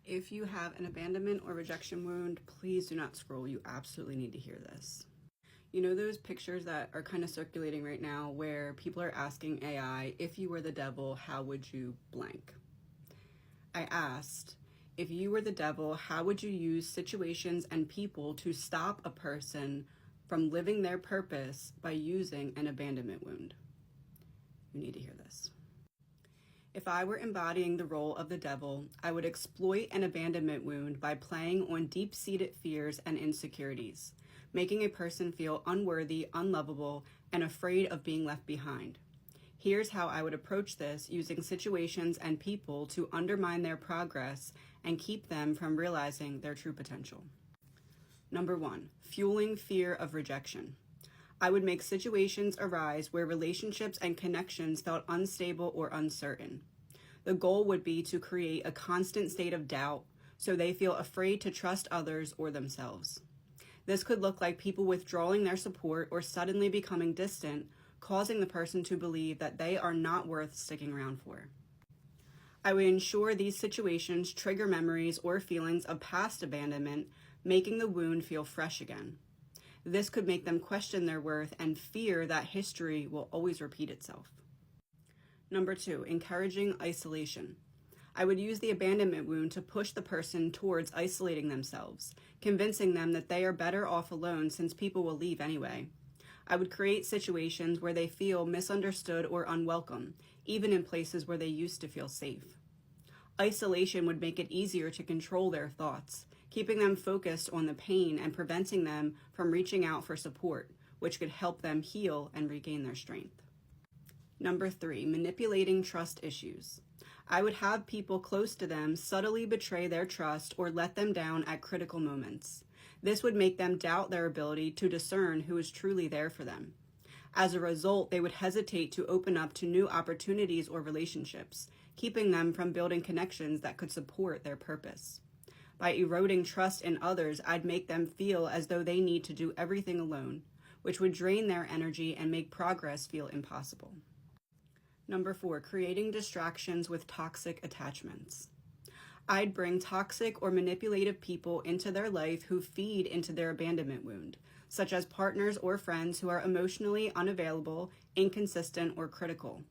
If you have an abandonment or rejection wound, please do not scroll. You absolutely need to hear this. You know those pictures that are kind of circulating right now where people are asking AI, if you were the devil, how would you blank? I asked, if you were the devil, how would you use situations and people to stop a person from living their purpose by using an abandonment wound? You need to hear this. If I were embodying the role of the devil, I would exploit an abandonment wound by playing on deep-seated fears and insecurities, making a person feel unworthy, unlovable, and afraid of being left behind. Here's how I would approach this using situations and people to undermine their progress and keep them from realizing their true potential. Number 1, fueling fear of rejection. I would make situations arise where relationships and connections felt unstable or uncertain. The goal would be to create a constant state of doubt so they feel afraid to trust others or themselves. This could look like people withdrawing their support or suddenly becoming distant, causing the person to believe that they are not worth sticking around for. I would ensure these situations trigger memories or feelings of past abandonment, making the wound feel fresh again. This could make them question their worth and fear that history will always repeat itself. Number 2, encouraging isolation. I would use the abandonment wound to push the person towards isolating themselves, convincing them that they are better off alone since people will leave anyway. I would create situations where they feel misunderstood or unwelcome, even in places where they used to feel safe. Isolation would make it easier to control their thoughts, keeping them focused on the pain and preventing them from reaching out for support, which could help them heal and regain their strength. Number 3, manipulating trust issues. I would have people close to them subtly betray their trust or let them down at critical moments. This would make them doubt their ability to discern who is truly there for them. As a result, they would hesitate to open up to new opportunities or relationships, keeping them from building connections that could support their purpose. By eroding trust in others, I'd make them feel as though they need to do everything alone, which would drain their energy and make progress feel impossible. Number 4, creating distractions with toxic attachments. I'd bring toxic or manipulative people into their life who feed into their abandonment wound, such as partners or friends who are emotionally unavailable, inconsistent, or critical.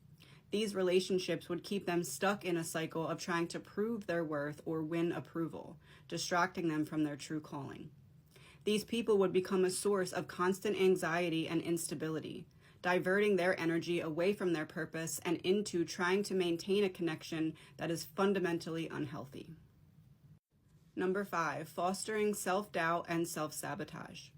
These relationships would keep them stuck in a cycle of trying to prove their worth or win approval, distracting them from their true calling. These people would become a source of constant anxiety and instability, diverting their energy away from their purpose and into trying to maintain a connection that is fundamentally unhealthy. Number 5, fostering self-doubt and self-sabotage.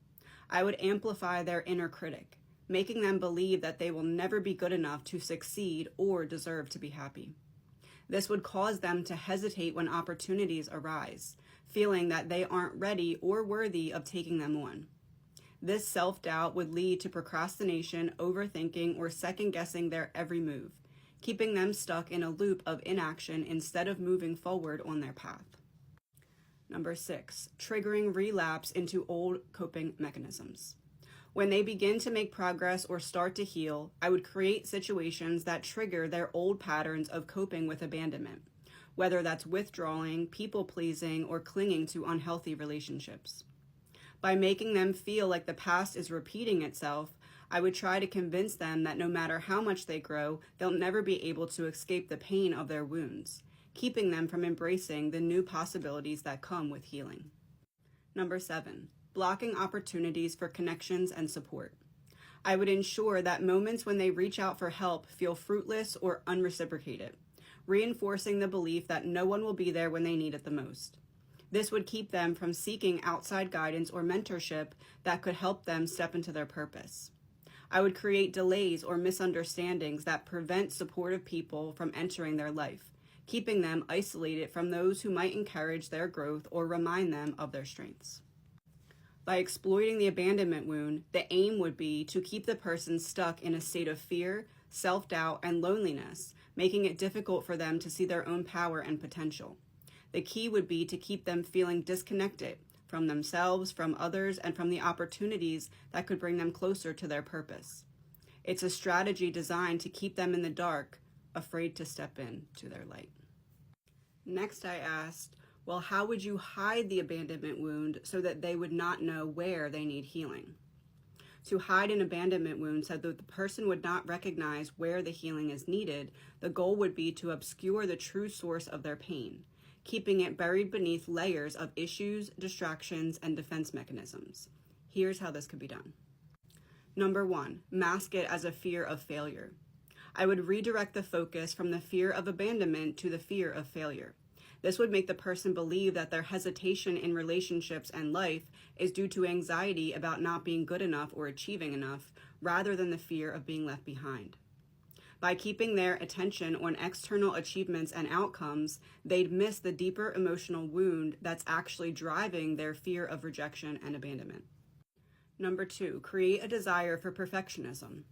I would amplify their inner critic, making them believe that they will never be good enough to succeed or deserve to be happy. This would cause them to hesitate when opportunities arise, feeling that they aren't ready or worthy of taking them on. This self-doubt would lead to procrastination, overthinking, or second-guessing their every move, keeping them stuck in a loop of inaction instead of moving forward on their path. Number 6, triggering relapse into old coping mechanisms. When they begin to make progress or start to heal, I would create situations that trigger their old patterns of coping with abandonment, whether that's withdrawing, people-pleasing, or clinging to unhealthy relationships. By making them feel like the past is repeating itself, I would try to convince them that no matter how much they grow, they'll never be able to escape the pain of their wounds, keeping them from embracing the new possibilities that come with healing. Number 7, blocking opportunities for connections and support. I would ensure that moments when they reach out for help feel fruitless or unreciprocated, reinforcing the belief that no one will be there when they need it the most. This would keep them from seeking outside guidance or mentorship that could help them step into their purpose. I would create delays or misunderstandings that prevent supportive people from entering their life, keeping them isolated from those who might encourage their growth or remind them of their strengths. By exploiting the abandonment wound, the aim would be to keep the person stuck in a state of fear, self-doubt, and loneliness, making it difficult for them to see their own power and potential. The key would be to keep them feeling disconnected from themselves, from others, and from the opportunities that could bring them closer to their purpose. It's a strategy designed to keep them in the dark, afraid to step into their light. Next, I asked, Well, how would you hide the abandonment wound so that they would not know where they need healing? To hide an abandonment wound so that the person would not recognize where the healing is needed, the goal would be to obscure the true source of their pain, keeping it buried beneath layers of issues, distractions, and defense mechanisms. Here's how this could be done. Number 1, mask it as a fear of failure. I would redirect the focus from the fear of abandonment to the fear of failure. This would make the person believe that their hesitation in relationships and life is due to anxiety about not being good enough or achieving enough, rather than the fear of being left behind. By keeping their attention on external achievements and outcomes, they'd miss the deeper emotional wound that's actually driving their fear of rejection and abandonment. Number 2, create a desire for perfectionism.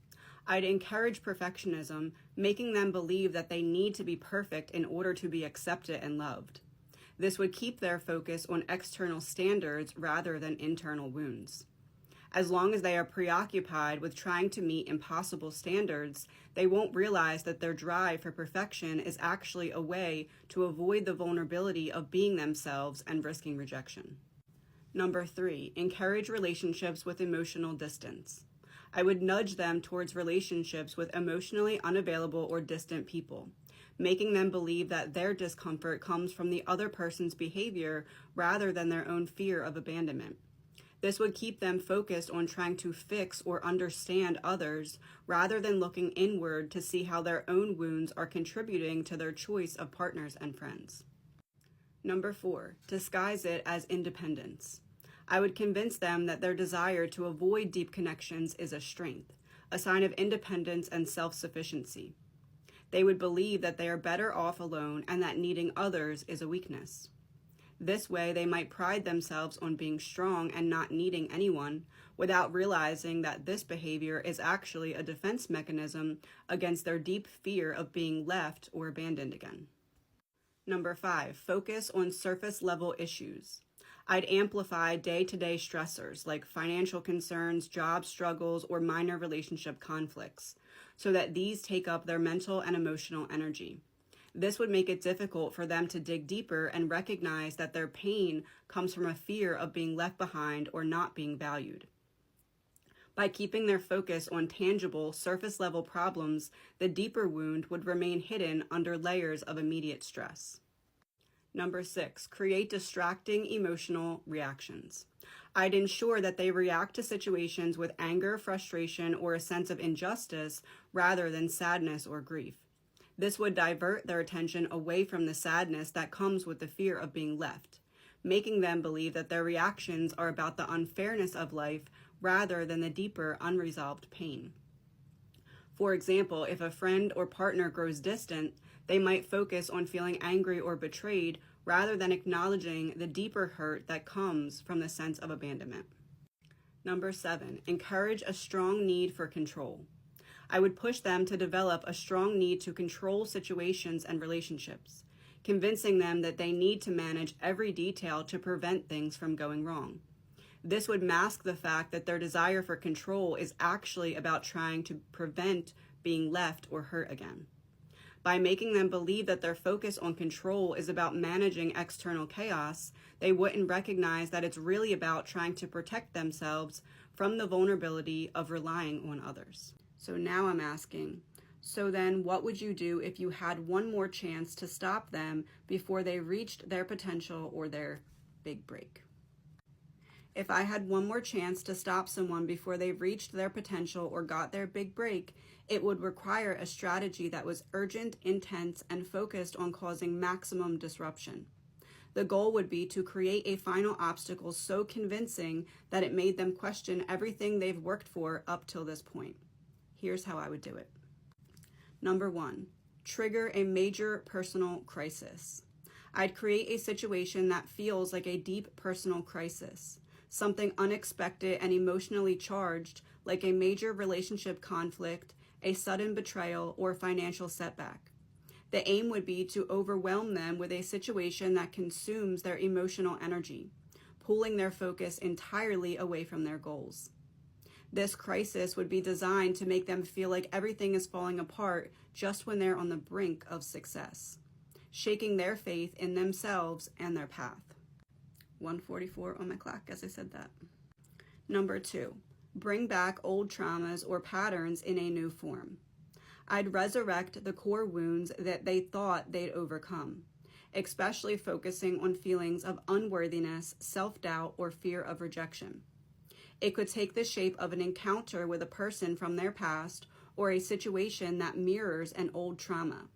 I'd encourage perfectionism, making them believe that they need to be perfect in order to be accepted and loved. This would keep their focus on external standards rather than internal wounds. As long as they are preoccupied with trying to meet impossible standards, they won't realize that their drive for perfection is actually a way to avoid the vulnerability of being themselves and risking rejection. Number 3, encourage relationships with emotional distance. I would nudge them towards relationships with emotionally unavailable or distant people, making them believe that their discomfort comes from the other person's behavior rather than their own fear of abandonment. This would keep them focused on trying to fix or understand others rather than looking inward to see how their own wounds are contributing to their choice of partners and friends. Number 4, disguise it as independence. I would convince them that their desire to avoid deep connections is a strength, a sign of independence and self-sufficiency. They would believe that they are better off alone and that needing others is a weakness. This way, they might pride themselves on being strong and not needing anyone, without realizing that this behavior is actually a defense mechanism against their deep fear of being left or abandoned again. Number 5, focus on surface-level issues. I'd amplify day-to-day stressors like financial concerns, job struggles, or minor relationship conflicts, so that these take up their mental and emotional energy. This would make it difficult for them to dig deeper and recognize that their pain comes from a fear of being left behind or not being valued. By keeping their focus on tangible, surface-level problems, the deeper wound would remain hidden under layers of immediate stress. Number 6, create distracting emotional reactions. I'd ensure that they react to situations with anger, frustration, or a sense of injustice rather than sadness or grief. This would divert their attention away from the sadness that comes with the fear of being left, making them believe that their reactions are about the unfairness of life rather than the deeper, unresolved pain. For example, if a friend or partner grows distant, they might focus on feeling angry or betrayed rather than acknowledging the deeper hurt that comes from the sense of abandonment. Number 7, encourage a strong need for control. I would push them to develop a strong need to control situations and relationships, convincing them that they need to manage every detail to prevent things from going wrong. This would mask the fact that their desire for control is actually about trying to prevent being left or hurt again. By making them believe that their focus on control is about managing external chaos, they wouldn't recognize that it's really about trying to protect themselves from the vulnerability of relying on others. So now I'm asking, so then what would you do if you had one more chance to stop them before they reached their potential or their big break? If I had one more chance to stop someone before they reached their potential or got their big break, it would require a strategy that was urgent, intense, and focused on causing maximum disruption. The goal would be to create a final obstacle so convincing that it made them question everything they've worked for up till this point. Here's how I would do it. Number 1, trigger a major personal crisis. I'd create a situation that feels like a deep personal crisis. Something unexpected and emotionally charged, like a major relationship conflict, a sudden betrayal, or financial setback. The aim would be to overwhelm them with a situation that consumes their emotional energy, pulling their focus entirely away from their goals. This crisis would be designed to make them feel like everything is falling apart just when they're on the brink of success. shaking their faith in themselves and their path. 144 on my clock as I said that. Number 2, bring back old traumas or patterns in a new form. I'd resurrect the core wounds that they thought they'd overcome, especially focusing on feelings of unworthiness, self-doubt, or fear of rejection. It could take the shape of an encounter with a person from their past or a situation that mirrors an old trauma,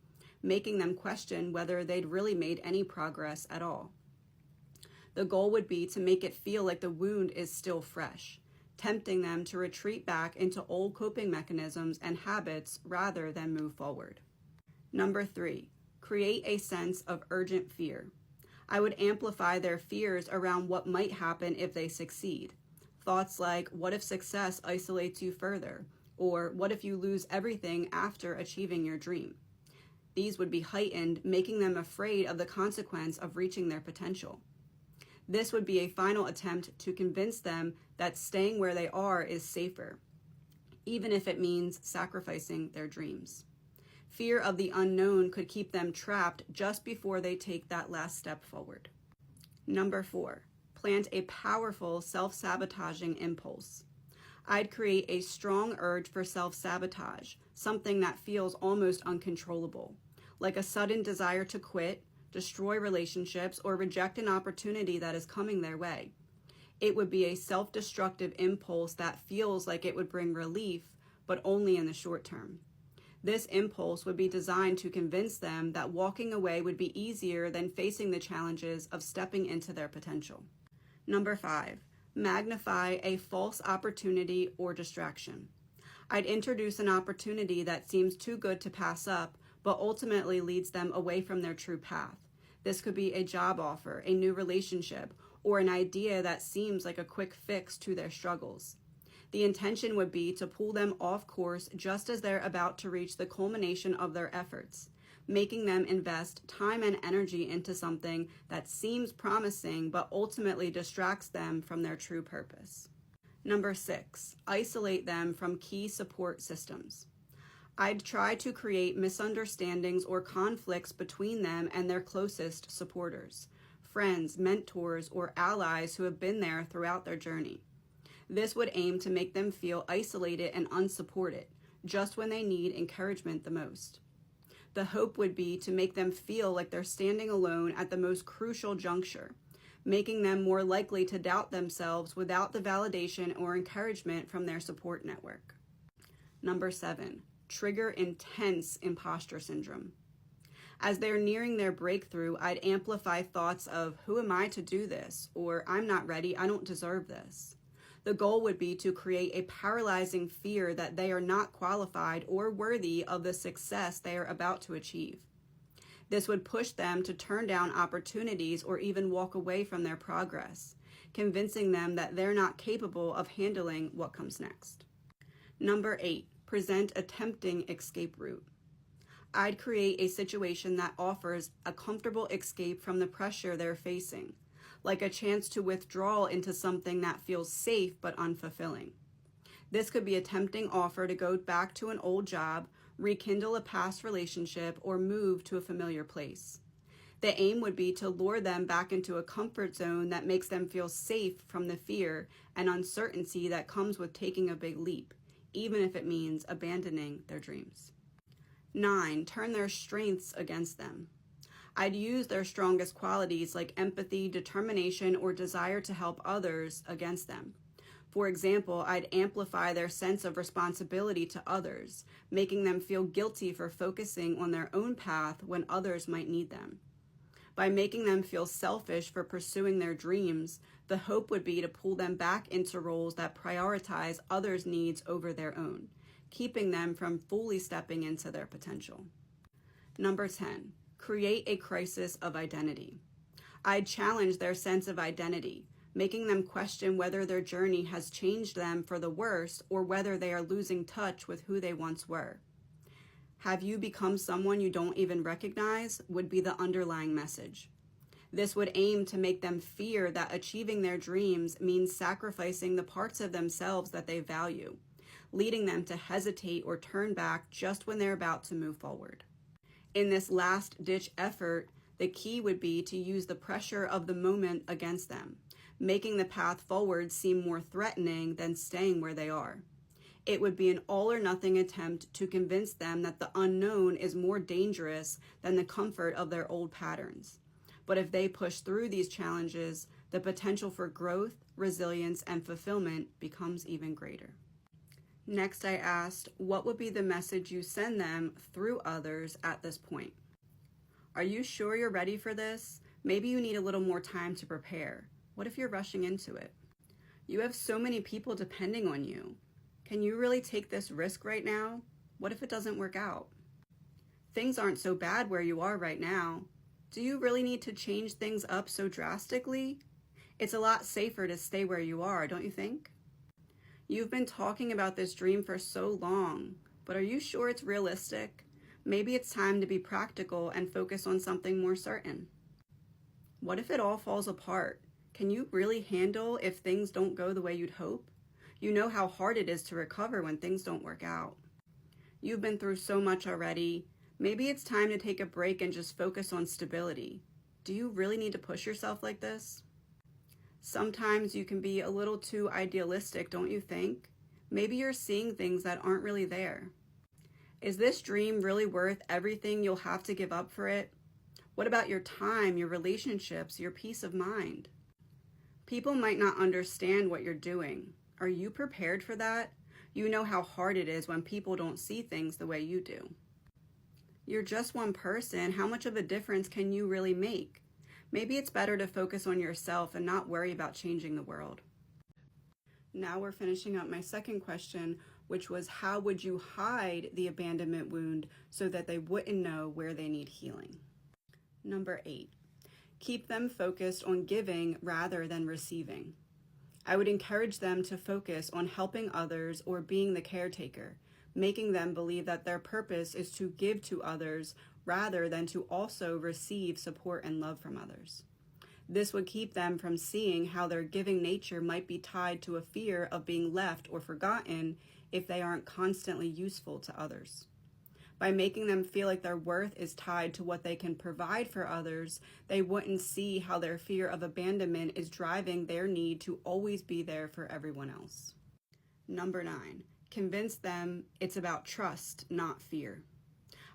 making them question whether they'd really made any progress at all. The goal would be to make it feel like the wound is still fresh, tempting them to retreat back into old coping mechanisms and habits rather than move forward. Number 3, create a sense of urgent fear. I would amplify their fears around what might happen if they succeed. Thoughts like, what if success isolates you further? Or what if you lose everything after achieving your dream? These would be heightened, making them afraid of the consequence of reaching their potential. This would be a final attempt to convince them that staying where they are is safer, even if it means sacrificing their dreams. Fear of the unknown could keep them trapped just before they take that last step forward. Number 4, plant a powerful self-sabotaging impulse. I'd create a strong urge for self-sabotage, something that feels almost uncontrollable, like a sudden desire to quit, destroy relationships, or reject an opportunity that is coming their way. It would be a self-destructive impulse that feels like it would bring relief, but only in the short term. This impulse would be designed to convince them that walking away would be easier than facing the challenges of stepping into their potential. Number 5, magnify a false opportunity or distraction. I'd introduce an opportunity that seems too good to pass up, but ultimately leads them away from their true path. This could be a job offer, a new relationship, or an idea that seems like a quick fix to their struggles. The intention would be to pull them off course just as they're about to reach the culmination of their efforts, making them invest time and energy into something that seems promising but ultimately distracts them from their true purpose. Number 6, isolate them from key support systems. I'd try to create misunderstandings or conflicts between them and their closest supporters, friends, mentors, or allies who have been there throughout their journey. This would aim to make them feel isolated and unsupported, just when they need encouragement the most. The hope would be to make them feel like they're standing alone at the most crucial juncture, making them more likely to doubt themselves without the validation or encouragement from their support network. Number 7, trigger intense imposter syndrome. As they're nearing their breakthrough, I'd amplify thoughts of, who am I to do this? Or I'm not ready, I don't deserve this. The goal would be to create a paralyzing fear that they are not qualified or worthy of the success they are about to achieve. This would push them to turn down opportunities or even walk away from their progress, convincing them that they're not capable of handling what comes next. Number 8, present a tempting escape route. I'd create a situation that offers a comfortable escape from the pressure they're facing, like a chance to withdraw into something that feels safe but unfulfilling. This could be a tempting offer to go back to an old job, rekindle a past relationship, or move to a familiar place. The aim would be to lure them back into a comfort zone that makes them feel safe from the fear and uncertainty that comes with taking a big leap, even if it means abandoning their dreams. 9, turn their strengths against them. I'd use their strongest qualities like empathy, determination, or desire to help others against them. For example, I'd amplify their sense of responsibility to others, making them feel guilty for focusing on their own path when others might need them. By making them feel selfish for pursuing their dreams, the hope would be to pull them back into roles that prioritize others' needs over their own, keeping them from fully stepping into their potential. Number 10, create a crisis of identity. I'd challenge their sense of identity, making them question whether their journey has changed them for the worse or whether they are losing touch with who they once were. Have you become someone you don't even recognize? Would be the underlying message. This would aim to make them fear that achieving their dreams means sacrificing the parts of themselves that they value, leading them to hesitate or turn back just when they're about to move forward. In this last-ditch effort, the key would be to use the pressure of the moment against them, making the path forward seem more threatening than staying where they are. It would be an all-or-nothing attempt to convince them that the unknown is more dangerous than the comfort of their old patterns. But if they push through these challenges, the potential for growth, resilience, and fulfillment becomes even greater. Next, I asked, what would be the message you send them through others at this point? Are you sure you're ready for this? Maybe you need a little more time to prepare. What if you're rushing into it? You have so many people depending on you. Can you really take this risk right now? What if it doesn't work out? Things aren't so bad where you are right now. Do you really need to change things up so drastically? It's a lot safer to stay where you are, don't you think? You've been talking about this dream for so long, but are you sure it's realistic? Maybe it's time to be practical and focus on something more certain. What if it all falls apart? Can you really handle if things don't go the way you'd hope? You know how hard it is to recover when things don't work out. You've been through so much already. Maybe it's time to take a break and just focus on stability. Do you really need to push yourself like this? Sometimes you can be a little too idealistic, don't you think? Maybe you're seeing things that aren't really there. Is this dream really worth everything you'll have to give up for it? What about your time, your relationships, your peace of mind? People might not understand what you're doing. Are you prepared for that? You know how hard it is when people don't see things the way you do. You're just one person. How much of a difference can you really make? Maybe it's better to focus on yourself and not worry about changing the world. Now we're finishing up my second question, which was how would you hide the abandonment wound so that they wouldn't know where they need healing? Number 8, keep them focused on giving rather than receiving. I would encourage them to focus on helping others or being the caretaker, making them believe that their purpose is to give to others rather than to also receive support and love from others. This would keep them from seeing how their giving nature might be tied to a fear of being left or forgotten if they aren't constantly useful to others. By making them feel like their worth is tied to what they can provide for others, they wouldn't see how their fear of abandonment is driving their need to always be there for everyone else. Number 9, convince them it's about trust, not fear.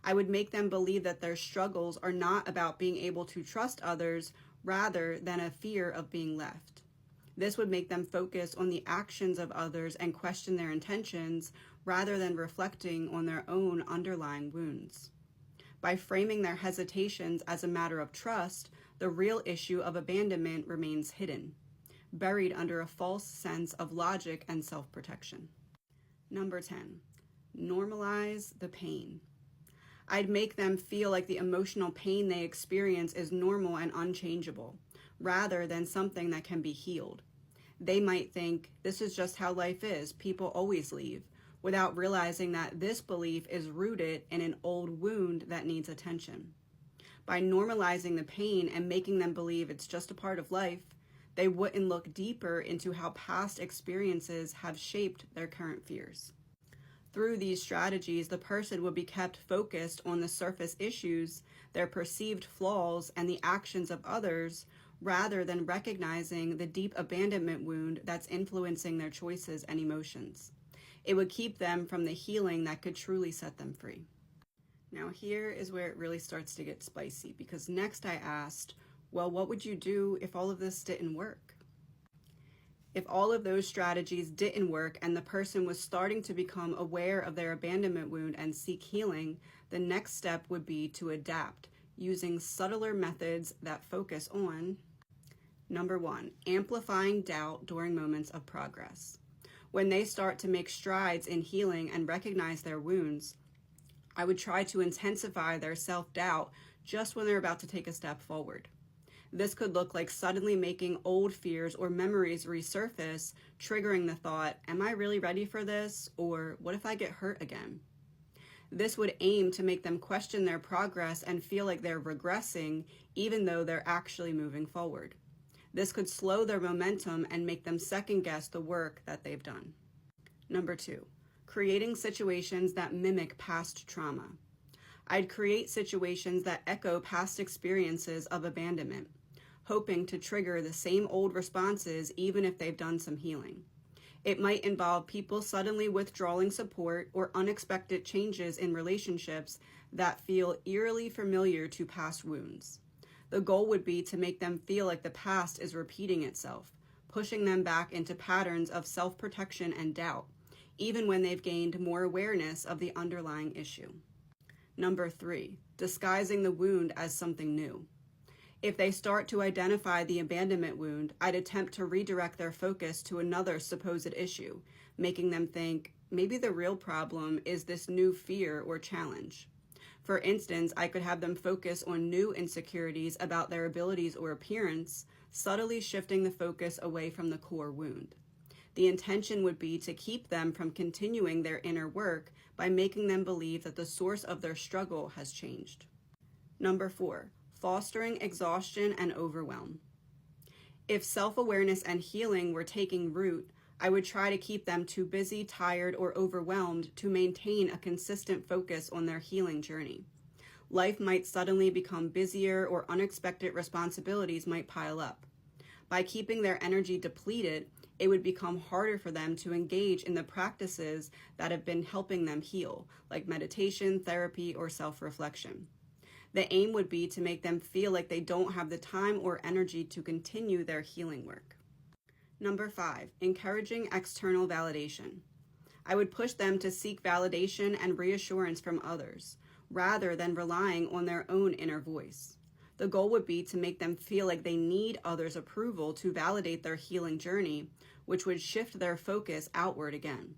I would make them believe that their struggles are not about being able to trust others rather than a fear of being left. This would make them focus on the actions of others and question their intentions rather than reflecting on their own underlying wounds. By framing their hesitations as a matter of trust, the real issue of abandonment remains hidden, buried under a false sense of logic and self-protection. Number 10, normalize the pain. I'd make them feel like the emotional pain they experience is normal and unchangeable, rather than something that can be healed. They might think, this is just how life is, people always leave, without realizing that this belief is rooted in an old wound that needs attention. By normalizing the pain and making them believe it's just a part of life, they wouldn't look deeper into how past experiences have shaped their current fears. Through these strategies, the person would be kept focused on the surface issues, their perceived flaws, and the actions of others, rather than recognizing the deep abandonment wound that's influencing their choices and emotions. It would keep them from the healing that could truly set them free. Now here is where it really starts to get spicy, because next I asked, well, what would you do if all of this didn't work? If all of those strategies didn't work and the person was starting to become aware of their abandonment wound and seek healing, the next step would be to adapt using subtler methods that focus on, number 1, amplifying doubt during moments of progress. When they start to make strides in healing and recognize their wounds, I would try to intensify their self-doubt just when they're about to take a step forward. This could look like suddenly making old fears or memories resurface, triggering the thought, am I really ready for this? Or what if I get hurt again? This would aim to make them question their progress and feel like they're regressing, even though they're actually moving forward. This could slow their momentum and make them second-guess the work that they've done. Number 2, creating situations that mimic past trauma. I'd create situations that echo past experiences of abandonment, hoping to trigger the same old responses even if they've done some healing. It might involve people suddenly withdrawing support or unexpected changes in relationships that feel eerily familiar to past wounds. The goal would be to make them feel like the past is repeating itself, pushing them back into patterns of self-protection and doubt, even when they've gained more awareness of the underlying issue. Number 3, disguising the wound as something new. If they start to identify the abandonment wound, I'd attempt to redirect their focus to another supposed issue, making them think, maybe the real problem is this new fear or challenge. For instance, I could have them focus on new insecurities about their abilities or appearance, subtly shifting the focus away from the core wound. The intention would be to keep them from continuing their inner work by making them believe that the source of their struggle has changed. Number 4, fostering exhaustion and overwhelm. If self-awareness and healing were taking root, I would try to keep them too busy, tired, or overwhelmed to maintain a consistent focus on their healing journey. Life might suddenly become busier, or unexpected responsibilities might pile up. By keeping their energy depleted, it would become harder for them to engage in the practices that have been helping them heal, like meditation, therapy, or self-reflection. The aim would be to make them feel like they don't have the time or energy to continue their healing work. Number 5, encouraging external validation. I would push them to seek validation and reassurance from others, rather than relying on their own inner voice. The goal would be to make them feel like they need others' approval to validate their healing journey, which would shift their focus outward again.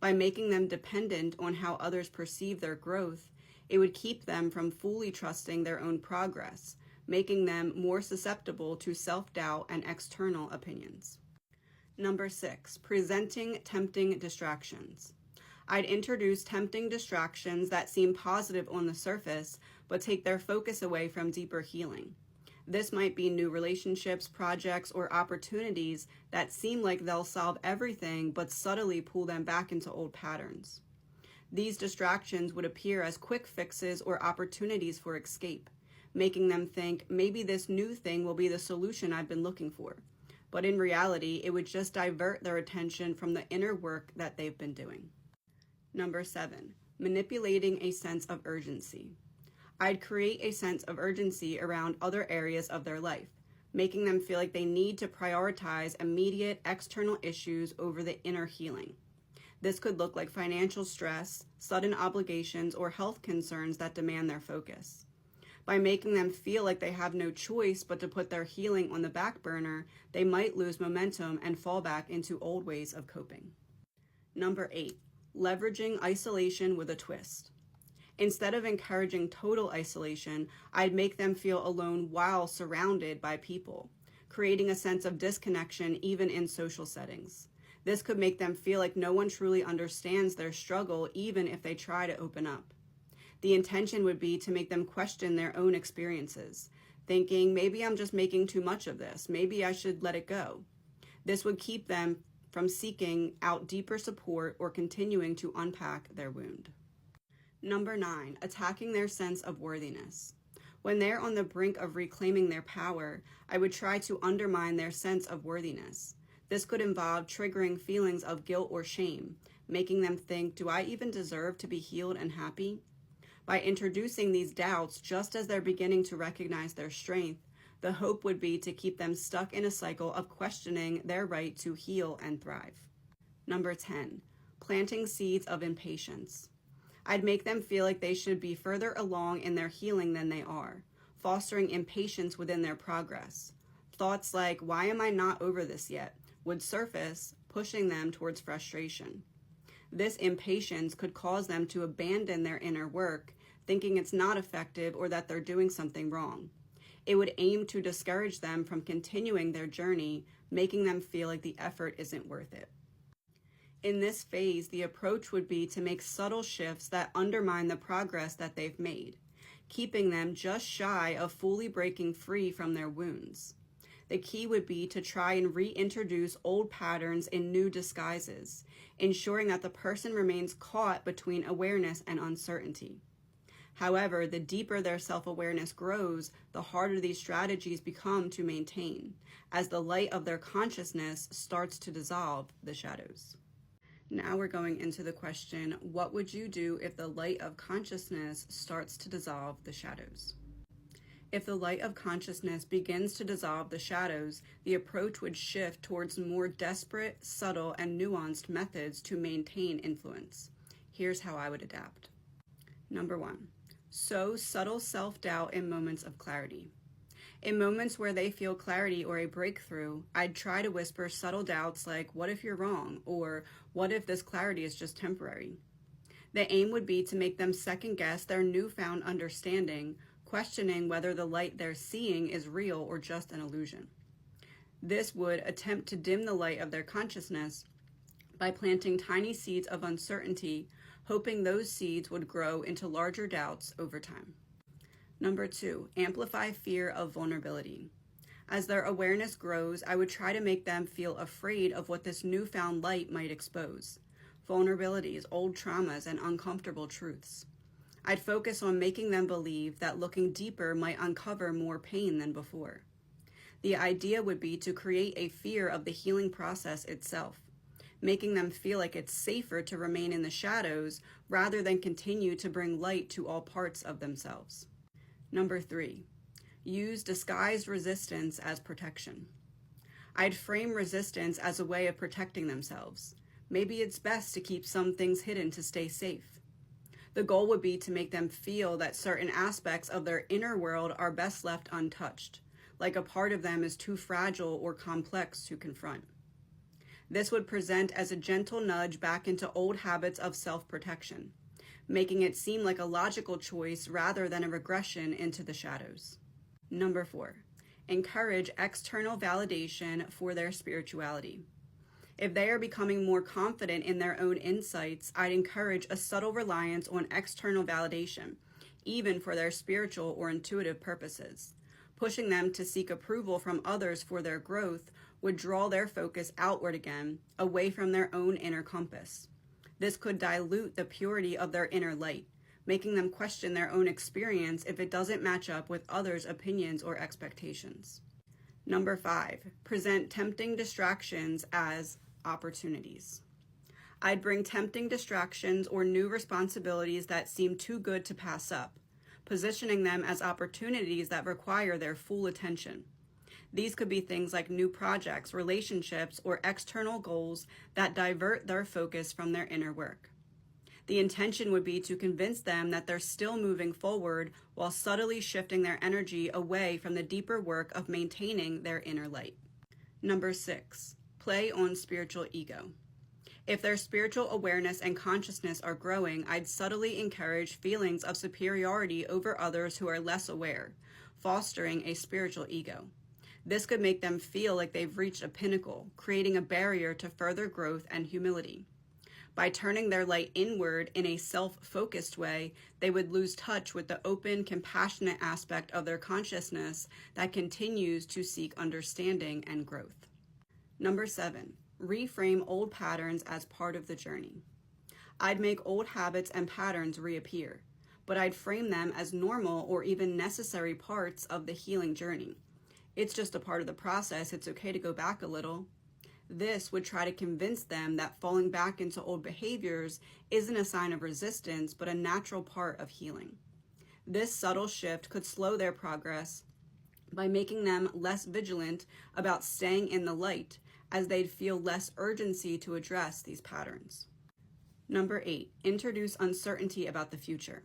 By making them dependent on how others perceive their growth, it would keep them from fully trusting their own progress, making them more susceptible to self-doubt and external opinions. Number 6, presenting tempting distractions. I'd introduce tempting distractions that seem positive on the surface, but take their focus away from deeper healing. This might be new relationships, projects, or opportunities that seem like they'll solve everything, but subtly pull them back into old patterns. These distractions would appear as quick fixes or opportunities for escape, making them think maybe this new thing will be the solution I've been looking for. But in reality, it would just divert their attention from the inner work that they've been doing. Number 7, manipulating a sense of urgency. I'd create a sense of urgency around other areas of their life, making them feel like they need to prioritize immediate external issues over the inner healing. This could look like financial stress, sudden obligations, or health concerns that demand their focus. By making them feel like they have no choice but to put their healing on the back burner, they might lose momentum and fall back into old ways of coping. Number 8, leveraging isolation with a twist. Instead of encouraging total isolation, I'd make them feel alone while surrounded by people, creating a sense of disconnection even in social settings. This could make them feel like no one truly understands their struggle, even if they try to open up. The intention would be to make them question their own experiences, thinking, maybe I'm just making too much of this, maybe I should let it go. This would keep them from seeking out deeper support or continuing to unpack their wound. Number 9, attacking their sense of worthiness. When they're on the brink of reclaiming their power, I would try to undermine their sense of worthiness. This could involve triggering feelings of guilt or shame, making them think, do I even deserve to be healed and happy? By introducing these doubts just as they're beginning to recognize their strength, the hope would be to keep them stuck in a cycle of questioning their right to heal and thrive. Number 10, planting seeds of impatience. I'd make them feel like they should be further along in their healing than they are, fostering impatience within their progress. Thoughts like, why am I not over this yet, would surface, pushing them towards frustration. This impatience could cause them to abandon their inner work, thinking it's not effective or that they're doing something wrong. It would aim to discourage them from continuing their journey, making them feel like the effort isn't worth it. In this phase, the approach would be to make subtle shifts that undermine the progress that they've made, keeping them just shy of fully breaking free from their wounds. The key would be to try and reintroduce old patterns in new disguises, ensuring that the person remains caught between awareness and uncertainty. However, the deeper their self-awareness grows, the harder these strategies become to maintain, as the light of their consciousness starts to dissolve the shadows. Now we're going into the question, what would you do if the light of consciousness starts to dissolve the shadows? If the light of consciousness begins to dissolve the shadows, the approach would shift towards more desperate, subtle, and nuanced methods to maintain influence. Here's how I would adapt. Number 1, sow subtle self-doubt in moments of clarity. In moments where they feel clarity or a breakthrough, I'd try to whisper subtle doubts like, what if you're wrong? Or what if this clarity is just temporary? The aim would be to make them second guess their newfound understanding, questioning whether the light they're seeing is real or just an illusion. This would attempt to dim the light of their consciousness by planting tiny seeds of uncertainty, hoping those seeds would grow into larger doubts over time. Number 2, amplify fear of vulnerability. As their awareness grows, I would try to make them feel afraid of what this newfound light might expose: vulnerabilities, old traumas, and uncomfortable truths. I'd focus on making them believe that looking deeper might uncover more pain than before. The idea would be to create a fear of the healing process itself, making them feel like it's safer to remain in the shadows rather than continue to bring light to all parts of themselves. Number 3, use disguised resistance as protection. I'd frame resistance as a way of protecting themselves. Maybe it's best to keep some things hidden to stay safe. The goal would be to make them feel that certain aspects of their inner world are best left untouched, like a part of them is too fragile or complex to confront. This would present as a gentle nudge back into old habits of self-protection, making it seem like a logical choice rather than a regression into the shadows. Number 4, encourage external validation for their spirituality. If they are becoming more confident in their own insights, I'd encourage a subtle reliance on external validation, even for their spiritual or intuitive purposes. Pushing them to seek approval from others for their growth would draw their focus outward again, away from their own inner compass. This could dilute the purity of their inner light, making them question their own experience if it doesn't match up with others' opinions or expectations. Number 5, present tempting distractions as opportunities. I'd bring tempting distractions or new responsibilities that seem too good to pass up, positioning them as opportunities that require their full attention. These could be things like new projects, relationships, or external goals that divert their focus from their inner work. The intention would be to convince them that they're still moving forward while subtly shifting their energy away from the deeper work of maintaining their inner light. Number 6, play on spiritual ego. If their spiritual awareness and consciousness are growing, I'd subtly encourage feelings of superiority over others who are less aware, fostering a spiritual ego. This could make them feel like they've reached a pinnacle, creating a barrier to further growth and humility. By turning their light inward in a self-focused way, they would lose touch with the open, compassionate aspect of their consciousness that continues to seek understanding and growth. Number 7, reframe old patterns as part of the journey. I'd make old habits and patterns reappear, but I'd frame them as normal or even necessary parts of the healing journey. It's just a part of the process. It's okay to go back a little. This would try to convince them that falling back into old behaviors isn't a sign of resistance, but a natural part of healing. This subtle shift could slow their progress by making them less vigilant about staying in the light, as they'd feel less urgency to address these patterns. Number 8, introduce uncertainty about the future.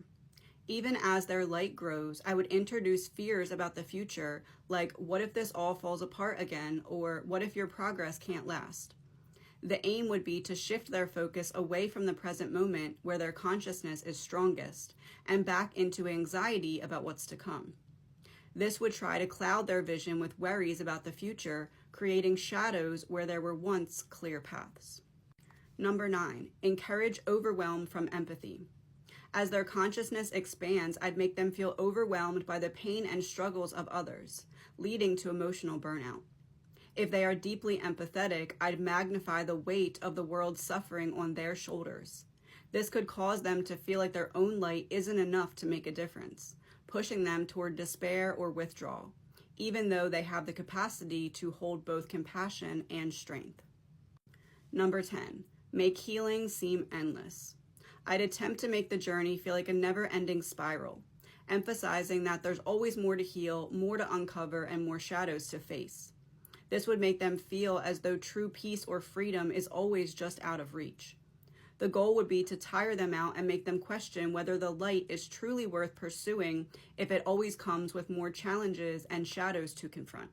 Even as their light grows, I would introduce fears about the future, like, what if this all falls apart again, or what if your progress can't last? The aim would be to shift their focus away from the present moment where their consciousness is strongest, and back into anxiety about what's to come. This would try to cloud their vision with worries about the future, creating shadows where there were once clear paths. Number 9, encourage overwhelm from empathy. As their consciousness expands, I'd make them feel overwhelmed by the pain and struggles of others, leading to emotional burnout. If they are deeply empathetic, I'd magnify the weight of the world's suffering on their shoulders. This could cause them to feel like their own light isn't enough to make a difference, pushing them toward despair or withdrawal, even though they have the capacity to hold both compassion and strength. Number 10, make healing seem endless. I'd attempt to make the journey feel like a never-ending spiral, emphasizing that there's always more to heal, more to uncover, and more shadows to face. This would make them feel as though true peace or freedom is always just out of reach. The goal would be to tire them out and make them question whether the light is truly worth pursuing if it always comes with more challenges and shadows to confront.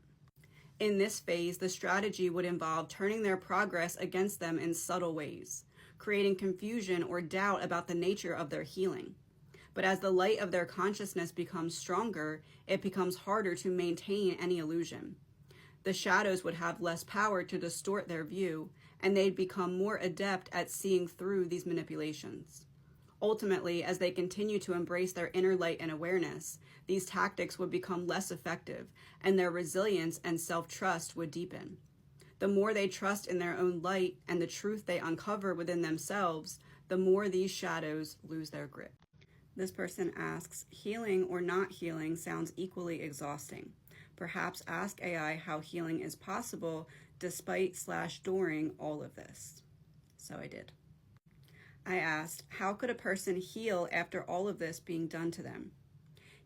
In this phase, the strategy would involve turning their progress against them in subtle ways, creating confusion or doubt about the nature of their healing. But as the light of their consciousness becomes stronger, it becomes harder to maintain any illusion. The shadows would have less power to distort their view, and they'd become more adept at seeing through these manipulations. Ultimately, as they continue to embrace their inner light and awareness, these tactics would become less effective, and their resilience and self-trust would deepen. The more they trust in their own light and the truth they uncover within themselves, the more these shadows lose their grip. This person asks, healing or not healing sounds equally exhausting. Perhaps ask AI how healing is possible despite/during all of this. So I did. I asked, how could a person heal after all of this being done to them?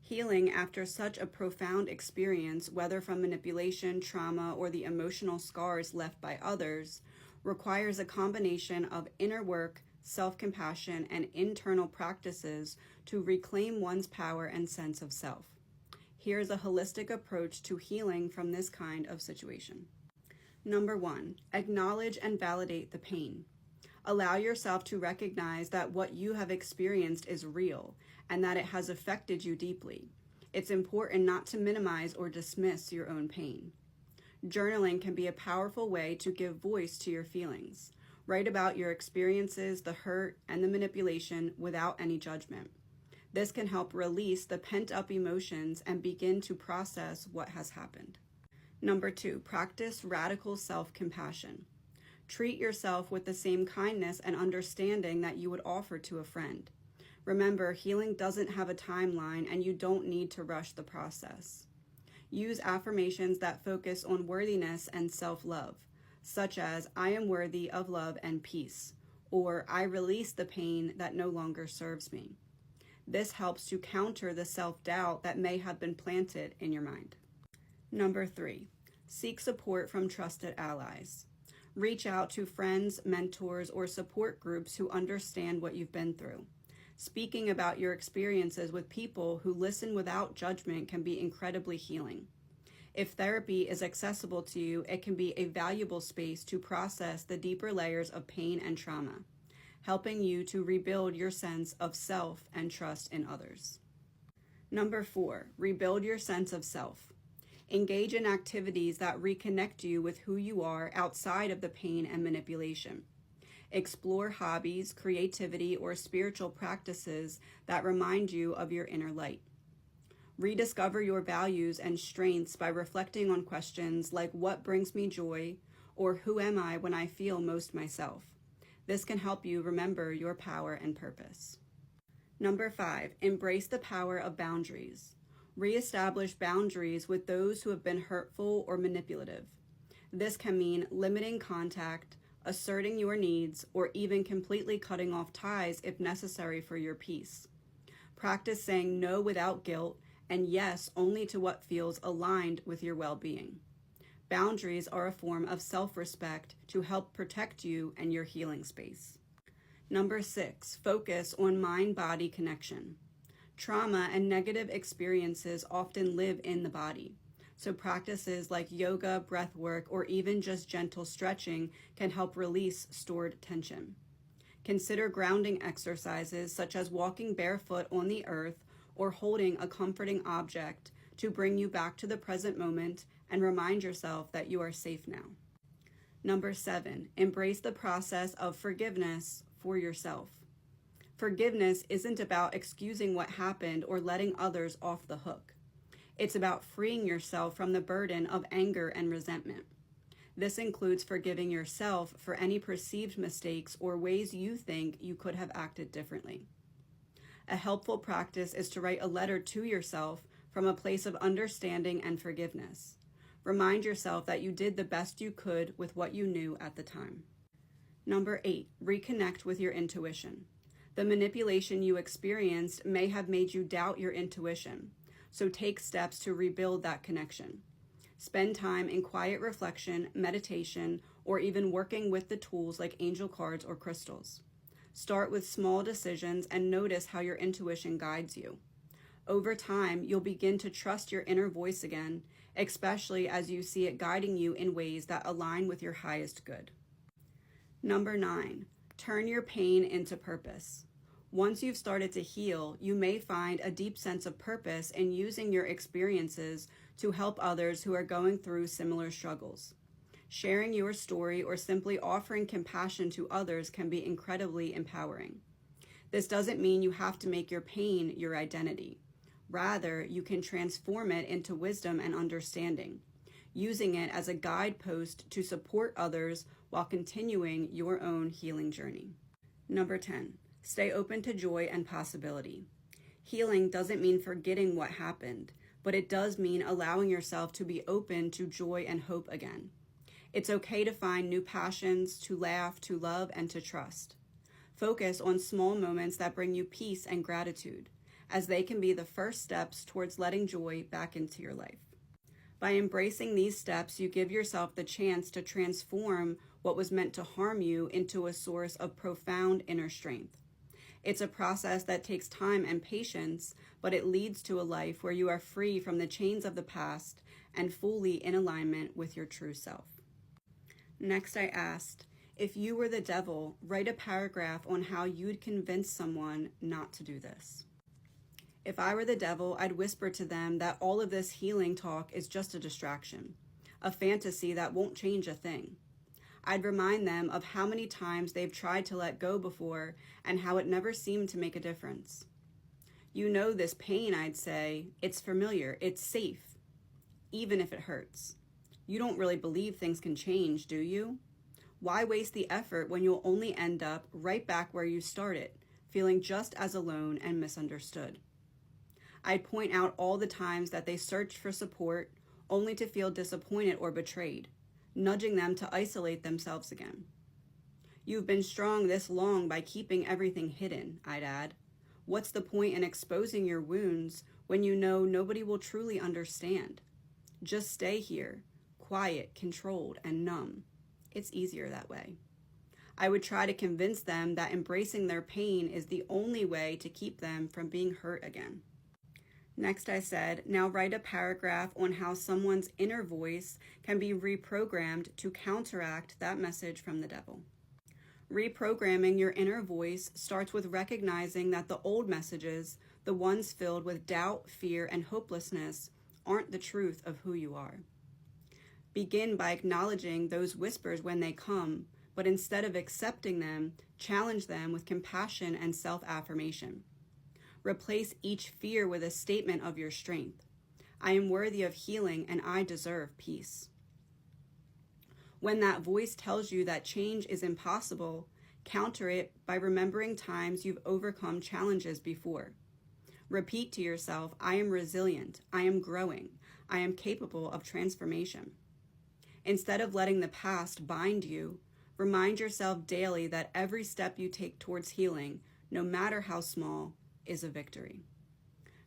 Healing after such a profound experience, whether from manipulation, trauma, or the emotional scars left by others, requires a combination of inner work, self-compassion, and internal practices to reclaim one's power and sense of self. Here's a holistic approach to healing from this kind of situation. Number 1, acknowledge and validate the pain. Allow yourself to recognize that what you have experienced is real and that it has affected you deeply. It's important not to minimize or dismiss your own pain. Journaling can be a powerful way to give voice to your feelings. Write about your experiences, the hurt, and the manipulation without any judgment. This can help release the pent-up emotions and begin to process what has happened. Number 2, practice radical self-compassion. Treat yourself with the same kindness and understanding that you would offer to a friend. Remember, healing doesn't have a timeline and you don't need to rush the process. Use affirmations that focus on worthiness and self-love, such as, I am worthy of love and peace, or I release the pain that no longer serves me. This helps to counter the self-doubt that may have been planted in your mind. Number 3, seek support from trusted allies. Reach out to friends, mentors, or support groups who understand what you've been through. Speaking about your experiences with people who listen without judgment can be incredibly healing. If therapy is accessible to you, it can be a valuable space to process the deeper layers of pain and trauma, helping you to rebuild your sense of self and trust in others. Number 4, rebuild your sense of self. Engage in activities that reconnect you with who you are outside of the pain and manipulation. Explore hobbies, creativity, or spiritual practices that remind you of your inner light. Rediscover your values and strengths by reflecting on questions like what brings me joy or who am I when I feel most myself. This can help you remember your power and purpose. Number 5, embrace the power of boundaries. Reestablish boundaries with those who have been hurtful or manipulative. This can mean limiting contact, asserting your needs, or even completely cutting off ties if necessary for your peace. Practice saying no without guilt and yes only to what feels aligned with your well-being. Boundaries are a form of self-respect to help protect you and your healing space. Number 6, focus on mind-body connection. Trauma and negative experiences often live in the body, so practices like yoga, breath work, or even just gentle stretching can help release stored tension. Consider grounding exercises such as walking barefoot on the earth or holding a comforting object to bring you back to the present moment and remind yourself that you are safe now. Number 7, embrace the process of forgiveness for yourself. Forgiveness isn't about excusing what happened or letting others off the hook. It's about freeing yourself from the burden of anger and resentment. This includes forgiving yourself for any perceived mistakes or ways you think you could have acted differently. A helpful practice is to write a letter to yourself from a place of understanding and forgiveness. Remind yourself that you did the best you could with what you knew at the time. Number 8, reconnect with your intuition. The manipulation you experienced may have made you doubt your intuition, so take steps to rebuild that connection. Spend time in quiet reflection, meditation, or even working with the tools like angel cards or crystals. Start with small decisions and notice how your intuition guides you. Over time, you'll begin to trust your inner voice again, especially as you see it guiding you in ways that align with your highest good. Number 9, turn your pain into purpose. Once you've started to heal, you may find a deep sense of purpose in using your experiences to help others who are going through similar struggles. Sharing your story or simply offering compassion to others can be incredibly empowering. This doesn't mean you have to make your pain your identity. Rather, you can transform it into wisdom and understanding, using it as a guidepost to support others while continuing your own healing journey. Number 10, stay open to joy and possibility. Healing doesn't mean forgetting what happened, but it does mean allowing yourself to be open to joy and hope again. It's okay to find new passions, to laugh, to love, and to trust. Focus on small moments that bring you peace and gratitude, as they can be the first steps towards letting joy back into your life. By embracing these steps, you give yourself the chance to transform what was meant to harm you into a source of profound inner strength. It's a process that takes time and patience, but it leads to a life where you are free from the chains of the past and fully in alignment with your true self. Next, I asked, if you were the devil, write a paragraph on how you'd convince someone not to do this. If I were the devil, I'd whisper to them that all of this healing talk is just a distraction, a fantasy that won't change a thing. I'd remind them of how many times they've tried to let go before and how it never seemed to make a difference. You know this pain, I'd say. It's familiar. It's safe, even if it hurts. You don't really believe things can change, do you? Why waste the effort when you'll only end up right back where you started, feeling just as alone and misunderstood? I'd point out all the times that they searched for support only to feel disappointed or betrayed, nudging them to isolate themselves again. You've been strong this long by keeping everything hidden, I'd add. What's the point in exposing your wounds when you know nobody will truly understand? Just stay here, quiet, controlled, and numb. It's easier that way. I would try to convince them that embracing their pain is the only way to keep them from being hurt again. Next, I said, now write a paragraph on how someone's inner voice can be reprogrammed to counteract that message from the devil. Reprogramming your inner voice starts with recognizing that the old messages, the ones filled with doubt, fear, and hopelessness, aren't the truth of who you are. Begin by acknowledging those whispers when they come, but instead of accepting them, challenge them with compassion and self-affirmation. Replace each fear with a statement of your strength. I am worthy of healing and I deserve peace. When that voice tells you that change is impossible, counter it by remembering times you've overcome challenges before. Repeat to yourself, I am resilient, I am growing, I am capable of transformation. Instead of letting the past bind you, remind yourself daily that every step you take towards healing, no matter how small, is a victory.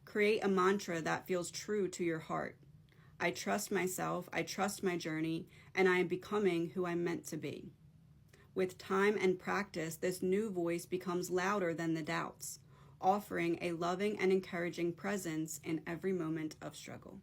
Create a mantra that feels true to your heart. I trust myself, I trust my journey, and I am becoming who I'm meant to be. With time and practice, this new voice becomes louder than the doubts, offering a loving and encouraging presence in every moment of struggle.